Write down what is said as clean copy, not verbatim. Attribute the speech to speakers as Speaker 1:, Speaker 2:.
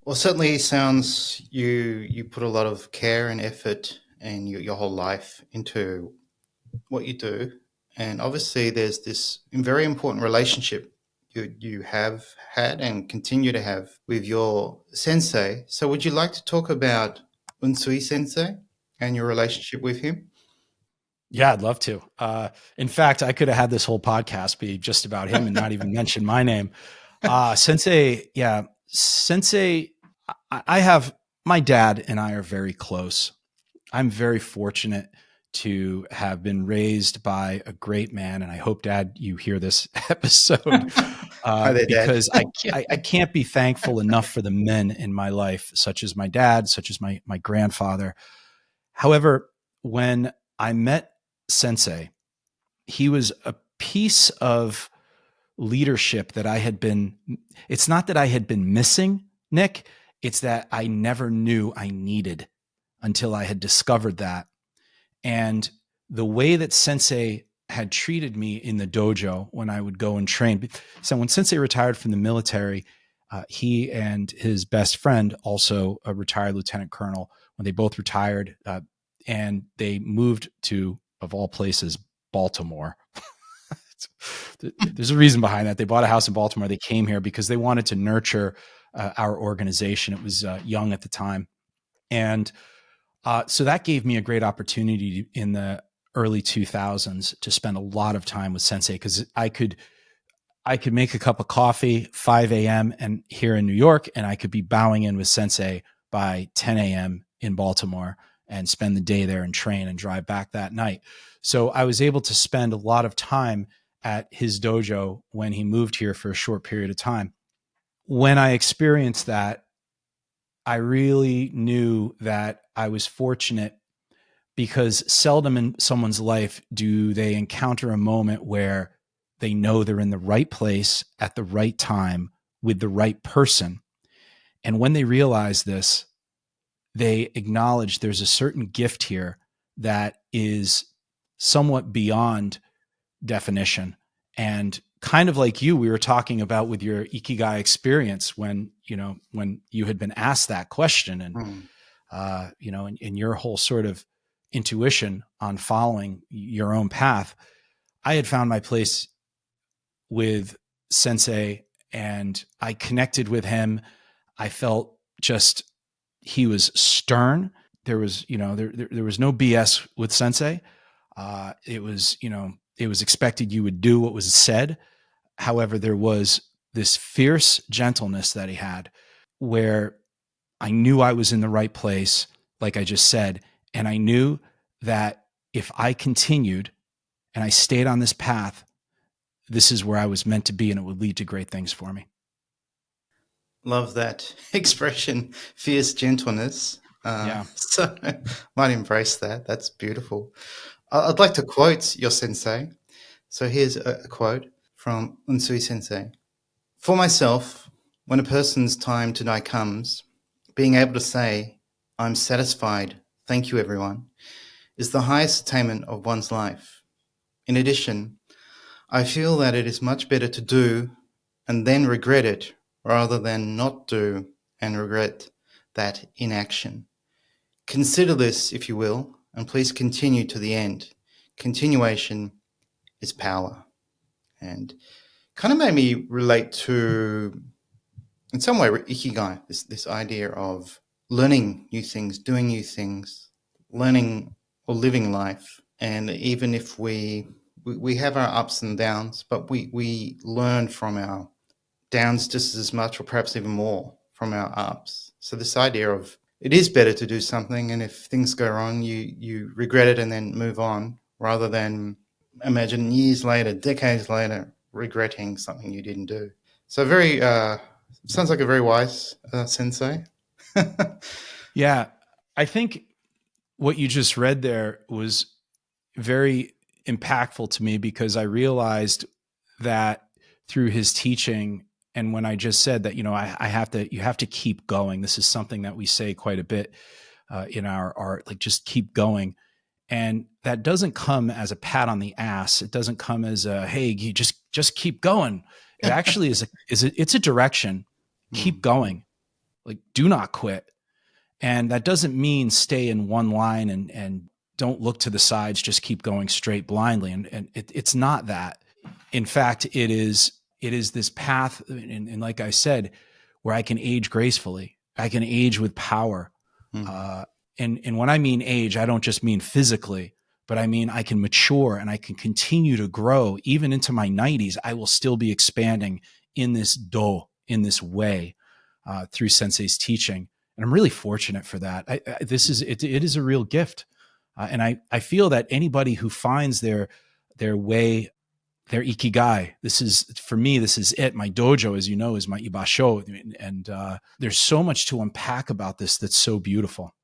Speaker 1: Well, certainly sounds you put a lot of care and effort and your whole life into what you do, and obviously there's this very important relationship you have had and continue to have with your sensei. So, would you like to talk about Unsui Sensei and your relationship with him?
Speaker 2: Yeah, I'd love to. In fact, I could have had this whole podcast be just about him and not even mention my name. Sensei, yeah, Sensei, I have my dad and I are very close. I'm very fortunate to have been raised by a great man, and I hope, Dad, you hear this episode
Speaker 1: Hi there, Dad.
Speaker 2: because I can't be thankful enough for the men in my life, such as my dad, such as my grandfather. However, when I met Sensei, he was a piece of leadership that I had been, it's not that I had been missing, Nick, it's that I never knew I needed until I had discovered that. And the way that Sensei had treated me in the dojo when I would go and train. So when Sensei retired from the military, he and his best friend, also a retired lieutenant colonel, when they both retired, and they moved to, of all places, Baltimore. There's a reason behind that. They bought a house in Baltimore. They came here because they wanted to nurture our organization. It was young at the time. And so that gave me a great opportunity in the early 2000s to spend a lot of time with Sensei because I could make a cup of coffee 5 a.m. and here in New York, and I could be bowing in with Sensei by 10 a.m. in Baltimore and spend the day there and train and drive back that night. So I was able to spend a lot of time at his dojo when he moved here for a short period of time. When I experienced that, I really knew that I was fortunate because seldom in someone's life do they encounter a moment where they know they're in the right place at the right time with the right person. And when they realize this, they acknowledge there's a certain gift here that is somewhat beyond definition. And kind of like you, we were talking about with your Ikigai experience when you had been asked that question and,
Speaker 1: Hmm.
Speaker 2: in your whole sort of intuition on following your own path, I had found my place with Sensei and I connected with him. I felt just he was stern. There was, there was no BS with Sensei. It was expected you would do what was said. However, there was this fierce gentleness that he had where I knew I was in the right place, like I just said. And I knew that if I continued and I stayed on this path, this is where I was meant to be and it would lead to great things for me.
Speaker 1: Love that expression, fierce gentleness.
Speaker 2: Yeah.
Speaker 1: So, might embrace that. That's beautiful. I'd like to quote your sensei. So here's a quote from Unsui Sensei. For myself, when a person's time to die comes, being able to say, I'm satisfied, thank you everyone, is the highest attainment of one's life. In addition, I feel that it is much better to do and then regret it rather than not do and regret that inaction. Consider this, if you will, and please continue to the end. Continuation is power. And kind of made me relate to, in some way, ikigai, this idea of learning new things, doing new things, learning or living life. And even if we have our ups and downs, but we learn from our downs just as much or perhaps even more from our ups. So this idea of it is better to do something, and if things go wrong, you regret it and then move on, rather than imagine years later, decades later, regretting something you didn't do. So very sounds like a very wise sensei.
Speaker 2: Yeah. I think what you just read there was very impactful to me because I realized that through his teaching and when I just said that, you have to keep going. This is something that we say quite a bit in our art, like just keep going. And that doesn't come as a pat on the ass. It doesn't come as a, hey, you just keep going. It actually it's a direction. Keep
Speaker 1: Hmm.
Speaker 2: going. Like, do not quit. And that doesn't mean stay in one line and don't look to the sides, just keep going straight blindly. And it's not that. In fact, it is this path, and like I said, where I can age gracefully. I can age with power.
Speaker 1: Mm.
Speaker 2: Uh, and when I mean age, I don't just mean physically, but I mean I can mature and I can continue to grow. Even into my 90s, I will still be expanding in this in this way, through Sensei's teaching. And I'm really fortunate for that. This is it. It is a real gift, and I feel that anybody who finds their way, their ikigai. This is, for me, this is it. My dojo, as you know, is my ibasho. And there's so much to unpack about this that's so beautiful.